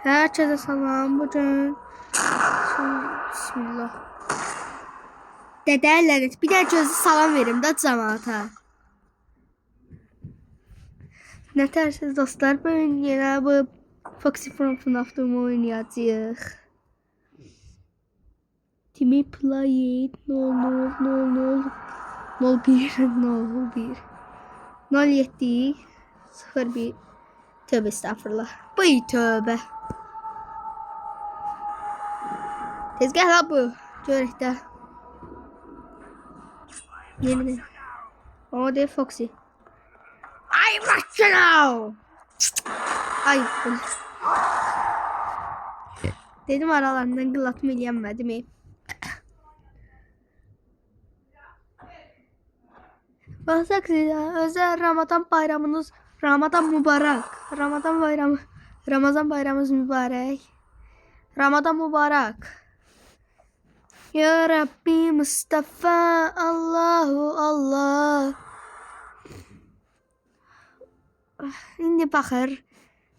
Herkese salam. Bugün Bismillah. Dedələr, bir də gözü salam verim də cəmaata. Nə tərsiniz dostlar? Bugün yenə bu Foxy from FNAF oynayacağıq. Timmy play it 0 01 07 01 Tövbe estağfurullah. Bıy tövbe. Tezgah la bu. Görək də. Yeni. O de Foxy. Ay maşallah. Ay. Dedim aralarından qılatma eləyənmədim. Baxsaq özə Ramazan bayramınız Ramazan mübarək. Ramazan bayramımız mübarək. Ramazan mübarək. Ya Rabbi Mustafa Allahu Allah. İndi baxır.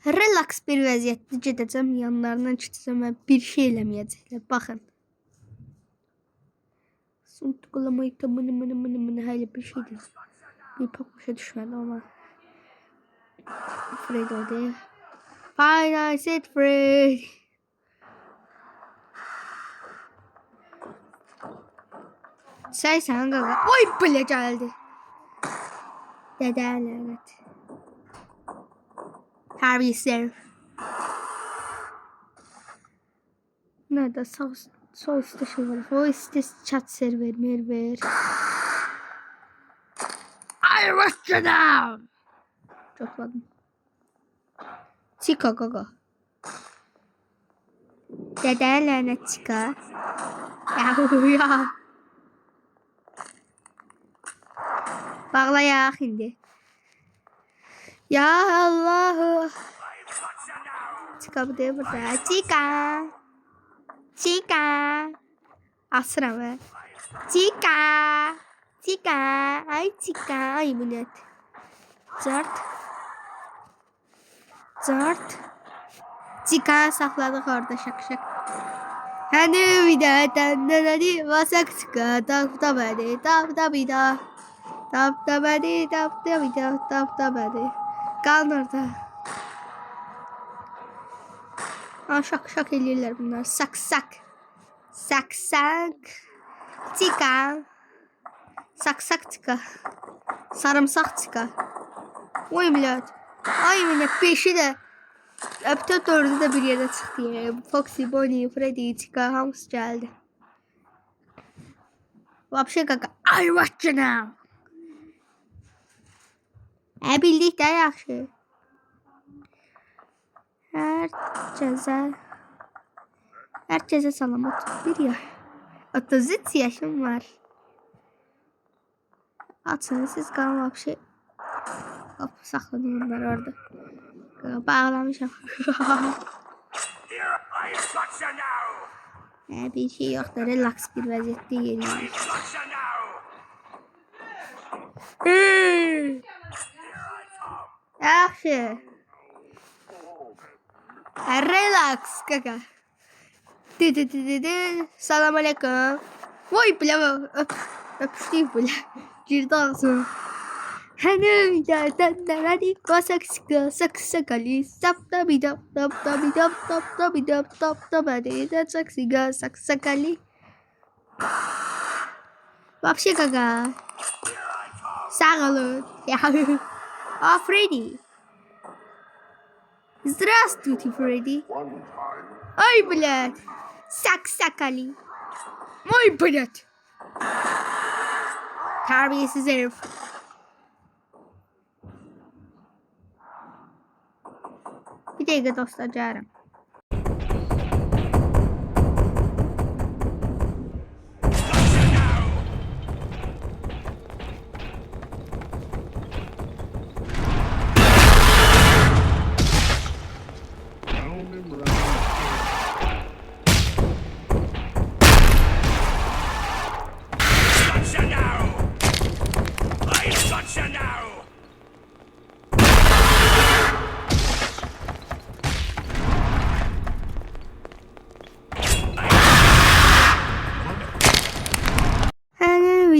Relax bir vəziyyətdə gedəcəm, yanlarından keçəcəm və bir şey eləməyəcəklər. Baxın. Suntuqlamayı da mını hələ bir şeydir. Bir pakmışa düşmədi ama. Fred oldu. Fine, I said Fred. Sen qaqa. Oy belə gəldi. Dədə lənət. Terbiyesiz. Nerede? Sol üstte şey var. O üstte chat server ver. I rush you down. Topladım. Chica gaga. Dede lanet chica. Ya. Bağlayak indi. Ya Allah. Chica bu da burada. Chica. Asıram be. Chica. Ay Chica. Ay bu net. Zart. Chica saxladıq orada şak. Hani bir də hadi vasak Chica. Tap hadi. Tap hadi. Qalın orada. Şak eləyirlər bunlar. Sak. Chica. Sak Chica. Sarımsaq Chica. Oy millet. Ay millet 5'i de. Öpte 4'ü de bir yere çıktı ya. Foxy, Bonnie, Freddy, Chica hamısı geldi. Вообще kaka. Ay vaçına. Bildik də yaxşı. Herkese salam. 31 yaş. 33 yaşım var. Açın siz kalın вообще. Hop sakladım onları orada. Bağlamışım. Bir şey yok da relax bir vəziyyətdə yeriyirik. Yaxşı. Relax kaka. Salam aleyküm. Vay bile öpüştük bile. Girdi ağzıma. Hanım hadi basak sakali sapta bidap hadi sakali. Вообще кага. Сağ olun. А Фредди. Здравствуйте, Фредди. Ой, блядь. Sakali. Ой, блядь. Terbiyesiz herif. Bir dakika dostlar canım.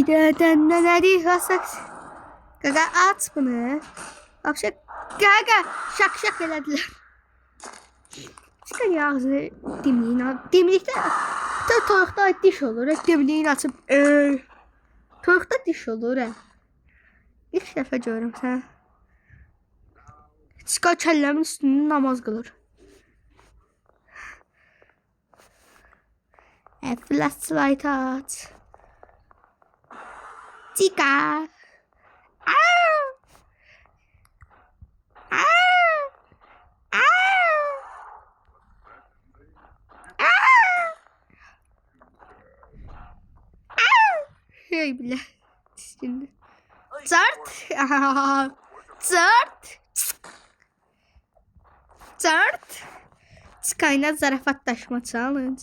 Videodan nədir xəsək? Qaqa aç bunu. Vapşa qaqa şak elədilər. Çıxar ağzı dimliyin. Dimlikdə toyuqda diş olur. Dimliyin açıb. Toyuqda diş olur. İlk dəfə görürüm sən. Çıxar kəlləmin üstündə namaz qılır. Flashlight aç. Chica. Hey bile. Şimdi. Zart. Zart. Zart. Çıkayına zarafatlaşma challenge.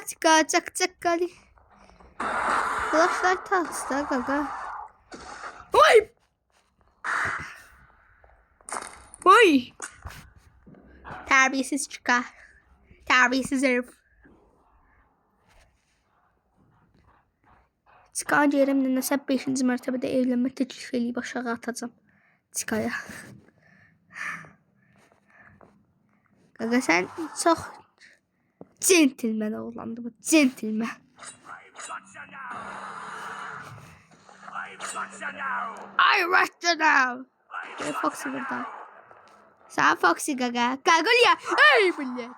Çıka çak kali. Flashlight hasta gaga. Oy! Oy! Terbiyesiz çıka. Terbiyesiz herif. Çıkan yerimdə nəsə 5-ci mərtəbədə evlənmə təklif eləyib aşağı atacağım. Çıkaya. Qaqa sən çox centilmen oğlandı bu. Centilmen. I rush you now. Foxy burada. Sen Foxy gaga. Gagolya. Ay millet.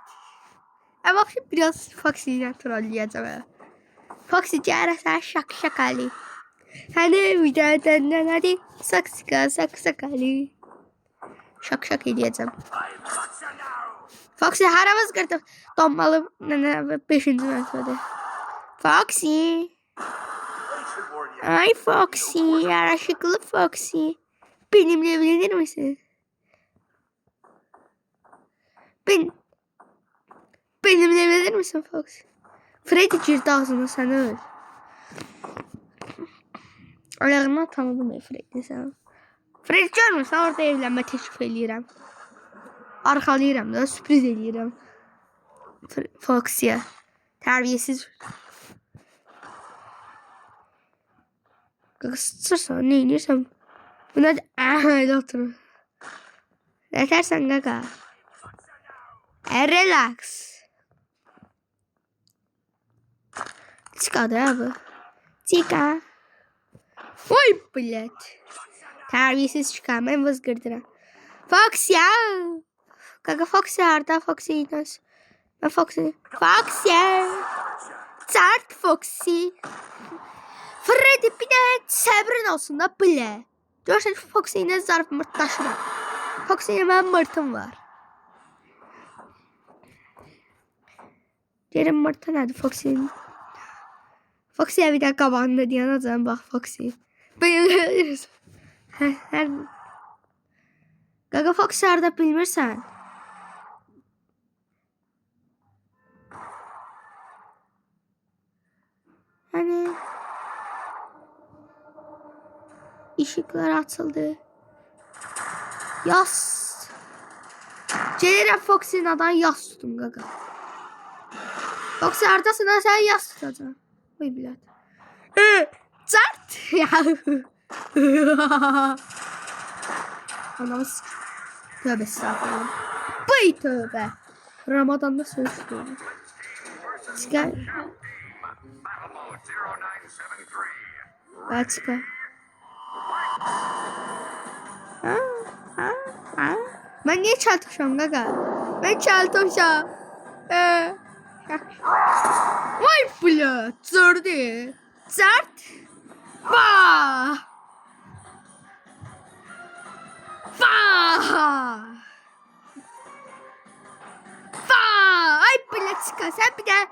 Ama biraz Foxy ile trolleyeceğim. Foxy cara sen şak Ali. Hani videodan hadi sak Ali. Şak edeceğim. Foxy haramız kırdı. Donmalı 5. mərtəbədə. Foxy. Ay Foxy. Yaraşıklı Foxy. Benimle evlenir misin? Benimle evlenir misin Foxy? Freddy girdi ağzına sen öl. Ayağından tanıdım ya Freddy sen. Freddy görmürsən orada evlənmə təklif eləyirəm. Arxalayıram da sürpriz eləyirəm. Foxy'ya. Terbiyesiz. Sıçırsan ne inirsən? Buna öyle oturur. Yetersen gaga. Relax. Çıkadı abi. Çıka. Oy bilet. Terbiyesiz çıkan ben vızgırdıram. Fox ya. Gaga Fox harda Foxy inas. Ben Foxy. Fox ya. Zart Foxy. Freddy bir de sabrin olsun da bile. Görsen Foxy ile zarf mırtlaşırım. Foxy ile benim mırtım var. Derim mırtı nerede Foxy'nin? Foxy'ye bir de kabağında diyen adam bak Foxy. Her Gaga Foxy harda bilmirsən. Hani ışıklar açıldı. Yas. Gelirəm Foxy'nin adına yas tutum Gaga. Foxy hardasın sen yas tutacağım. Oy bilət. Cart. Anamız. Tövbe estağfurullah. Bıy tövbe. Ramazan'da söz söylüyor. Çıkar. Başka. Ben niye çaltışam gaga? Ben çaltışam. Vay bля, zırdı. Zart. Vah. Vah. Vah. Ay bля çıkar. Sen bir de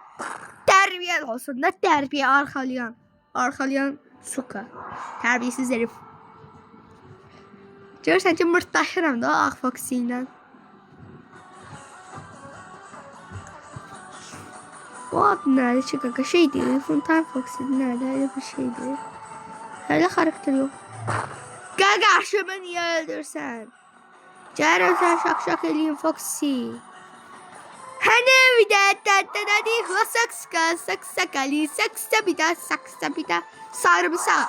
terbiye olsun da terbiye arxalayan. Arxalayan suka. Terbiyesiz herif. Görsən ki mırtlaşıram da Ağ Foxy ilə. O adı nerede çıkaka şeydi. Funtime Foxy nerede öyle bir şeydi. Öyle karakter yok. Gel karşıma niye öldürsen? Ceren sen şak eleyim Foxy. Hani bir de sakska saksakali saksa bir de sarımsak.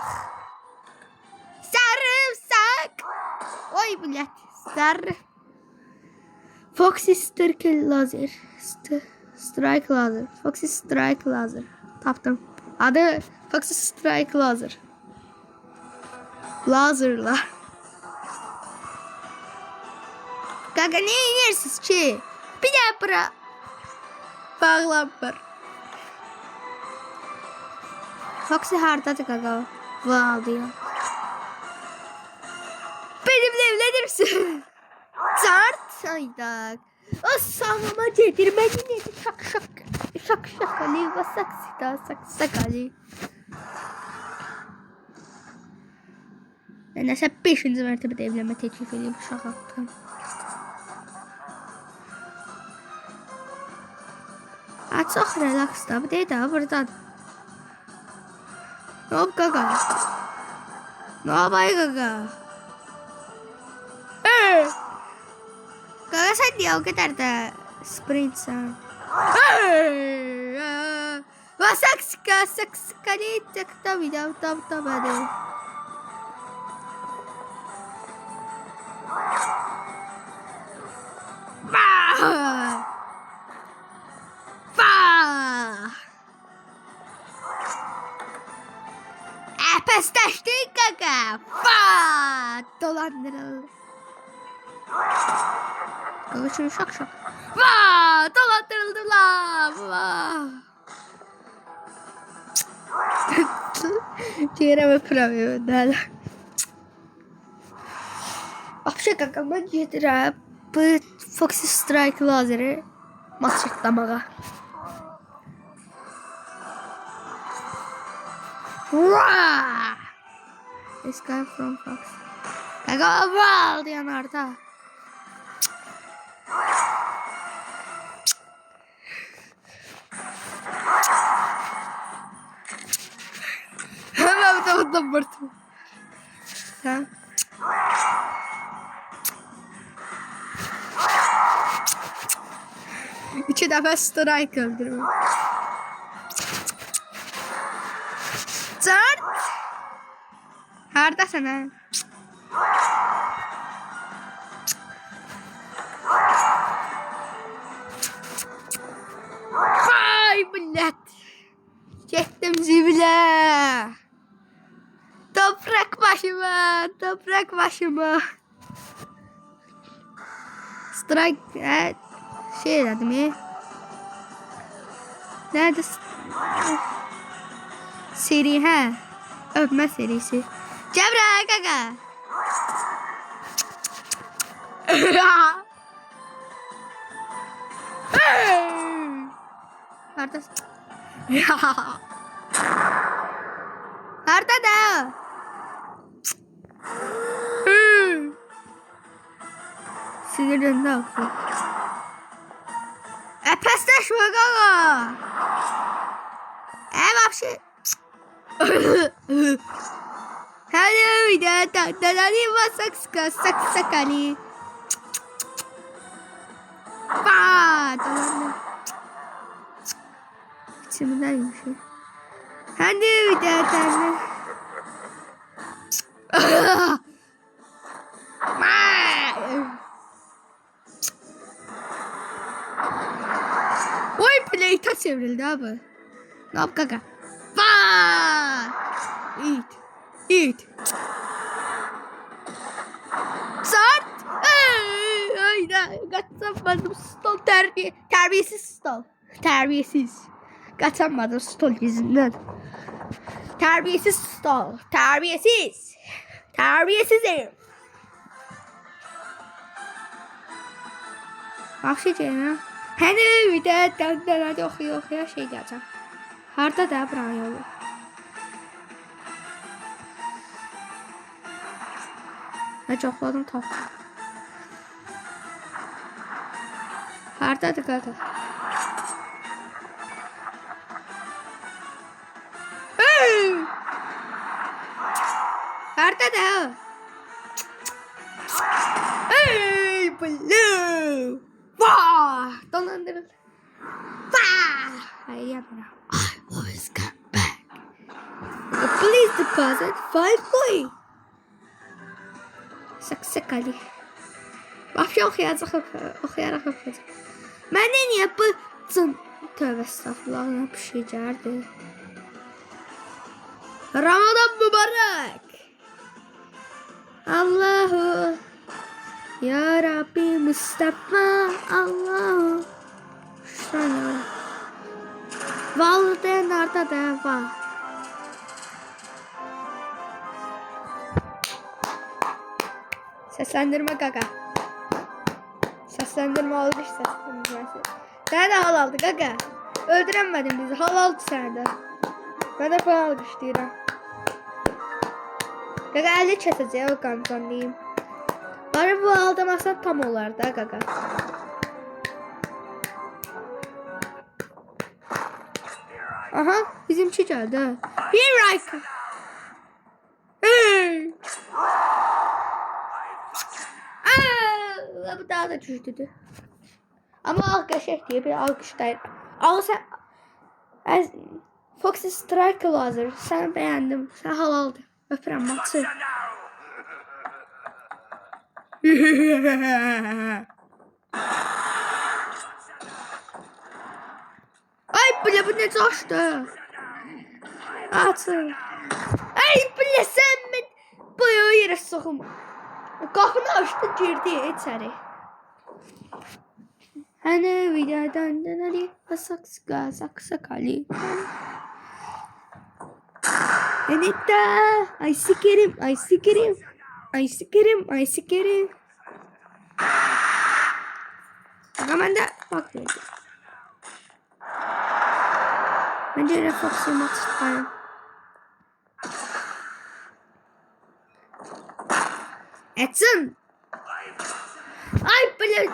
Sarımsak. Oy millet. Foxy Strike Laser. Strike Laser. Foxy Strike Laser. Taptım. Adı Foxy Strike Laser. Laser'la. Kanka ne inersiniz ki? Bir de bura. Bağlanmır. Foxy hardadır kanka. Wow diyor. Benimle evlenir misin? Zart. Aydak. O sağlama cedirmeni neydi? Şak Ali. Sak Ali. Neyse 5. mertebede evlenme teklif edeyim. Şakaktan. Çok relax da. Bu değil de buradan. Ne yap kaka? Ne yapayım kaka? Kaka sen niye o kadar da sprint sen? Sakska değil. Tabii hadi. Pestaştın kaka. Dolandırıldı. Kaka şunu şak. Dolandırıldı la. Ciğerime pıramıyor. Вообще как ben yedirəm bu Foxy Strike lazeri maçlamağa. Escape from Fox. Kaka val diyen arda. Hemen bir de vurdum. Sen. İki defa strike öldürüyor. Zart. Neredesin ha? Vay millet. Çektim zibile. Toprak başıma. Strike şey dedim ya. Nerede? Seri ha. Öpme serisi. Cemre kaka. Nerede? Nerede de? Sinirden de aklı. Pestaşma kaka. Вообще. Hadi bir de tatlıları saksakali. Dolandı. İçimden yumuşak. Hadi bir de tatlı. Oy plate'a çevrildi abi. Ne yap kaka? Eat. Zart. Ayda kaçamadım stol terbiyesiz stol. Terbiyesiz. Kaçamadım stol yüzünden. Terbiyesiz stol. Terbiyesizim. Başlayacağım. Hani bir de hadi okuya şey geleceğim. Harda da bırak yolu. Ne çokladım tatlı. Harda da kaldı. Harda da. Blue. Vah! Dolandırıldı. Hayır yapmıram. I always come back. Please deposit 5 coin. Saksakalı. Vahşi oxuyaraq oxuyacaq. Mənə niyə bu tövbə estağfurullah bir şey gəldi. Ramazan mübarək. Allahu Ya Rabbi Mustafa Allahu Şana Valideyn arda dava. Seslendirme gaga. Seslendirme oldu işte. Sen de hal aldı gaga. Öldüremedin bizi. Hal aldı sen de. Ben de falan alkışlayacağım. Gaga 50 keseceği o kancan diyeyim. Bari bu aldamazsan tam olar da gaga. Aha bizimki geldi. Bir like. Bu daha da düştü. Ama arkadaşlar diye bir alkışlayın. Al sen Foxy Strike Laser. Sen beğendim. Sen halaldı. Öpürəm maçı. Ay bile bu ne coştu. Atın. Ay bile sen mi? Bu yere soxum. Qapını açdı girdi içeri. Hani videodan döneri saksakali. Enita, ay sikerim. Ama ben de bakmıyorum. Bence refleks yapmak istiyorum. Etsin. Ay böyle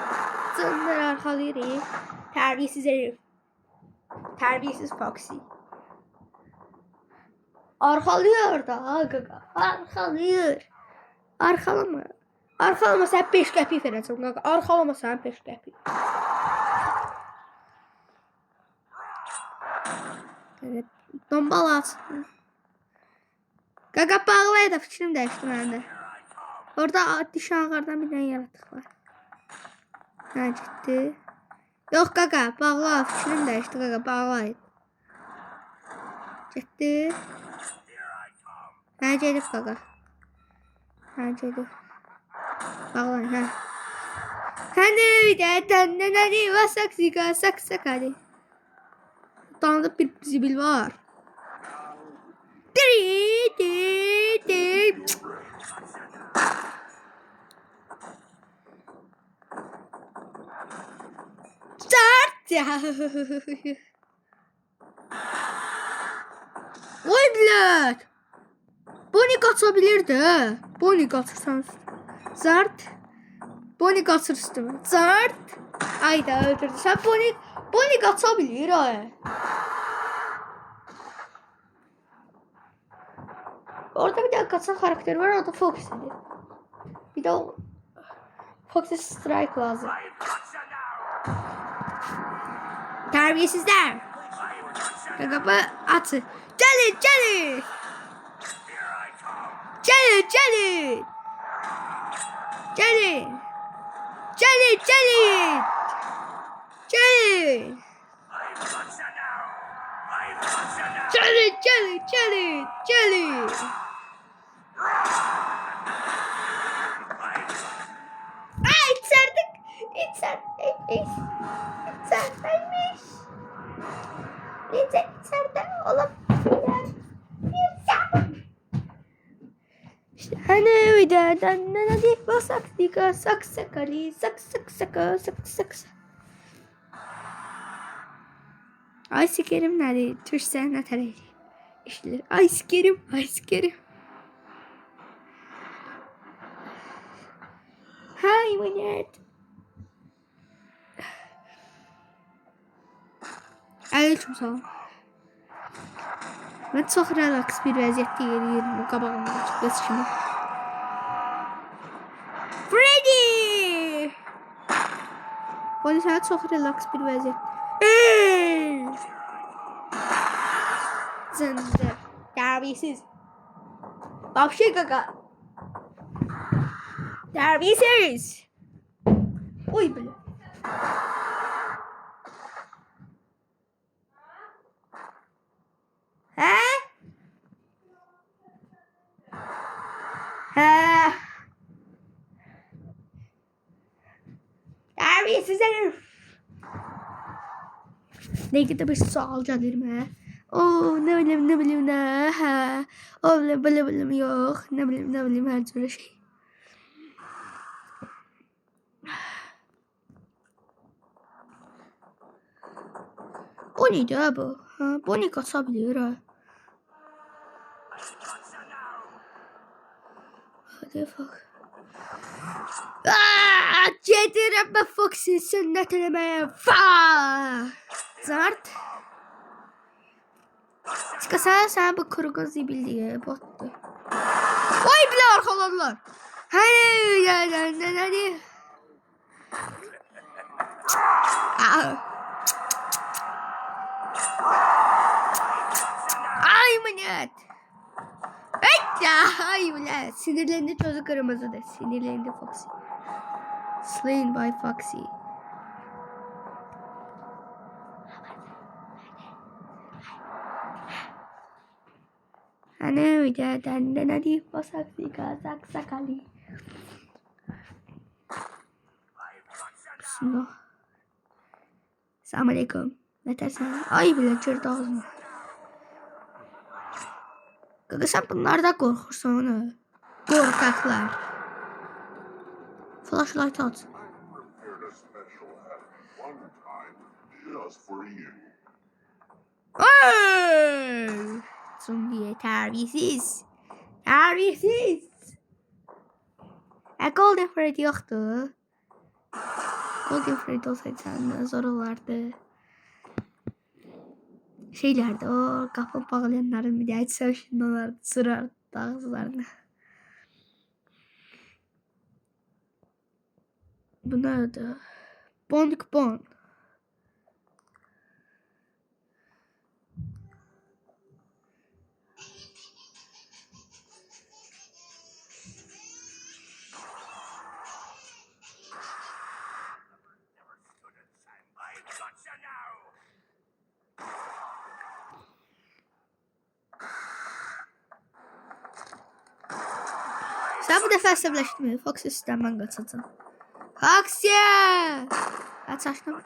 sınır arkaları. Terbiyesiz herif. Terbiyesiz Foxy. Arkalıyor da gaga. Arkalıyor. Arkalama. Arkalama sen 5 qəpik verəcəm gaga. Arkalama sen 5 qəpik. Evet. Dombal at. Gaga bağlayı da fikrim değişti bende. Orada dişağlardan bir tane yaratık var. Ha ciddi. Yok gaga bağla fikrim değişti gaga bağlayın. Ciddi. Ha gedib gaga. Ha gedib. Bağlayın ha. Hani bir de döndənəli və saksakali. Tanıdık bir zibil var. Start ya. Oy blöd. Bonnie kaçabilirdi. Bonnie kaçırsan. Zart. Bonnie kaçır üstüme. Zart. Ayda öldürdü. Sen Bonnie kaçabilir ha. Orada bir tane kaçan karakter var. O da Foxy. Bir de o Foxy Strike lazım. Terbiyesizler. Kapı atı. Gelin. Gelin. Ay içerideymiş. İçeride olabilir. İşte hani videodan hadi basak dika saksakali sak. Ay sikerim nerede? Türksen ne tarafı? İşte ay sikerim. Hay manet. Aleyküm salam. Ben çok relax bir vəziyyətdə yeriyim bu qabağımda çıxması kimi. Freddy! Polis çok relax bir vəziyyət. Zındır. Terbiyesiz. Tavşan kaka. Terbiyesiz. Oy böyle. He? He? Terbiyesiz herif. Ne kadar bir sağ canım he. Oo ne bileyim ne he. O bileyim yok. Ne bileyim her türlü şey. O neydi ha bu? Ha, bu ne kaçabiliyor ha? Hadi bak. Getirəm ben Fox'in sünnet eləməyə. Zart. Çıkasan sen bu kuru gözü bildiği bottu. Oy bile arkaladılar. Hadi. Ay millet. Ay millet. Sinirlendi tozu kırmızı da. Sinirlendi Foxy. Slain by Foxy. Hani öyle denden hadi Foxy kazak sakali. Bismillah. Selamünaleyküm. Ne dersin? Ay bile çırdı ağzıma. Kanka sen bunlardan korkursun onu. Korkaklar. Flashlight at. Zombiye terbiyesiz. Terbiyesiz. Golden Freddy yoktu. Golden Freddy olsaydı sen zor olardı. Şeylerdi o kapı bağlayanların bir de savaşındalardı. Sırardı ağızlarını. Bu nerede? Bonik bon. Sen bu defa hesaplaştın mı? Foxy sistemden kaçırdın. Foxy! Kaç açtım?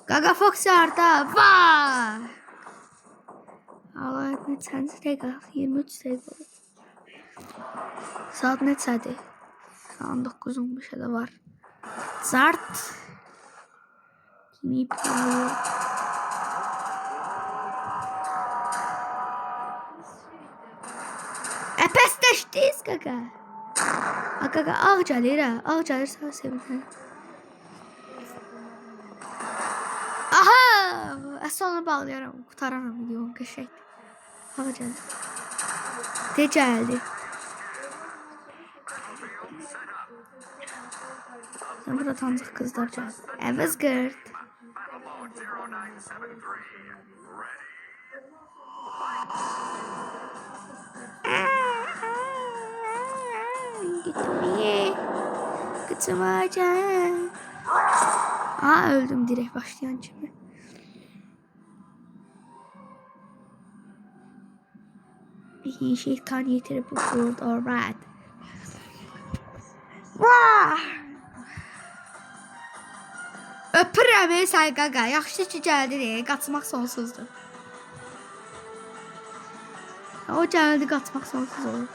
Gaga Foxy orada. Vay! Allah ne sensi tek 23 sayfa. Saat ne saati? Saat 9'un bir şey de var. Zart. Kimi yapıyor? Pesteştiyiz kaka. Kaka ağacalir ha. Ağacalir sana sevinir. Aha! Sonra bağlıyorum. Kurtaramam diyorum köşek. Ağacalir. Tecelli. Sen burada tanıdık kızlar çağır. Evet gırt. Gitmeye. Gitmeyeceğim. Öldüm direkt başlayan şimdi. Bir şey kan yetirip bu world alright. Öpürəm sən qaqa. Yaxşı ki gəldin. Qaçmaq sonsuzdur. O gəldi qaçmaq sonsuz olur.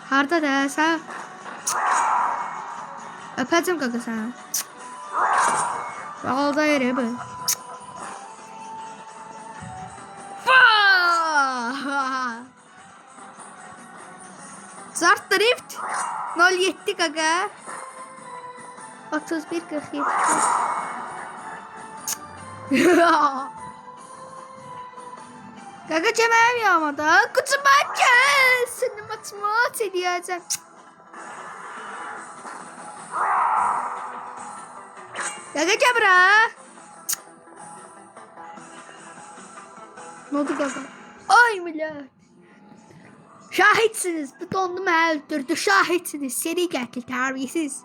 Harda da sən? Öpəcəm qaqa sən. Bağılda yeri bu. Zart drift 07 qaqa. 31 47. Qaqa çəməyəm yağmadı. Qıcıma gəl. Səni matmat edəcəm. Qaqa gəl bura. Ne oldu qaqa? Ay millet. Şahitsiniz. Bu donlu məni öldürdü. Şahitsiniz. Seri katil terbiyesiz.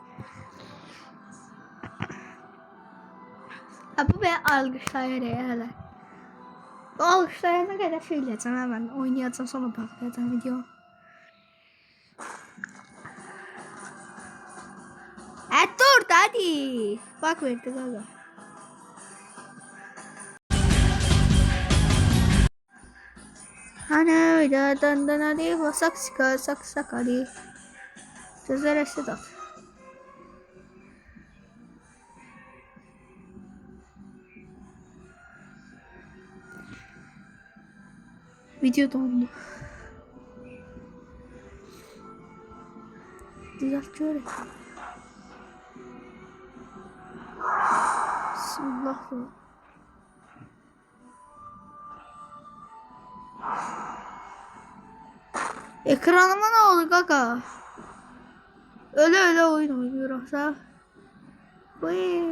Bu ben alkışlayar ya. Bu alkışlayana kadar şey edeceğim hemen. Oynayacağım sonra bakacağım video. Dur hadi. Bak verdi gaga. Hani öyle dandan hadi vasak sıka sak hadi. Sözler eşit ol. Video dondu. Düzeltiyorum. Bismillah. Ekranıma ne oldu kaka? Öyle oyun oynuyoruz ha. Vay.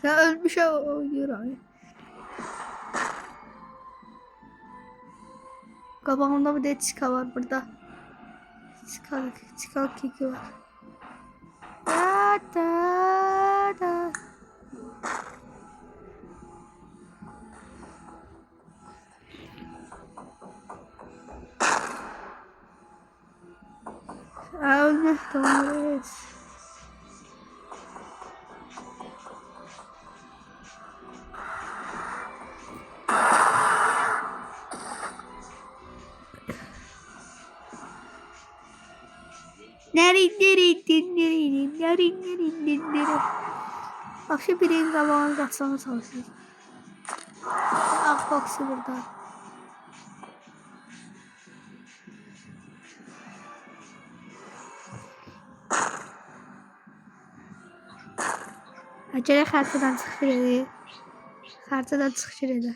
Sen ölmüş oynuyorsun. Kabağımda bir de çika var burada. Çika keki var. Da. Ölme tamam. Nereye? Akşam birinin kabağını kaçsana çalışıyor. Akbox'u burada. Acele haritadan çıkıyor. Haritadan çıkıyor.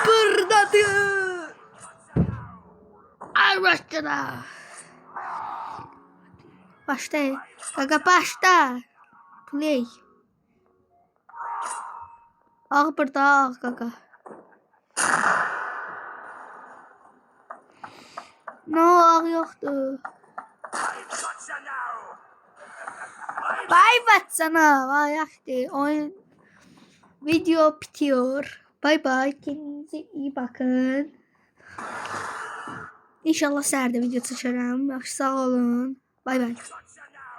Buradadır. Ay başladı. Başla. Gaga başla. Play. Ağ burada ağ gaga. No ağ yoktu. Bay batsana. Vay yakti. Oyun video bitiyor. Bay. Kendinize iyi bakın. İnşallah səhərdə video çəkərəm. Yaxşı sağ olun. Bay.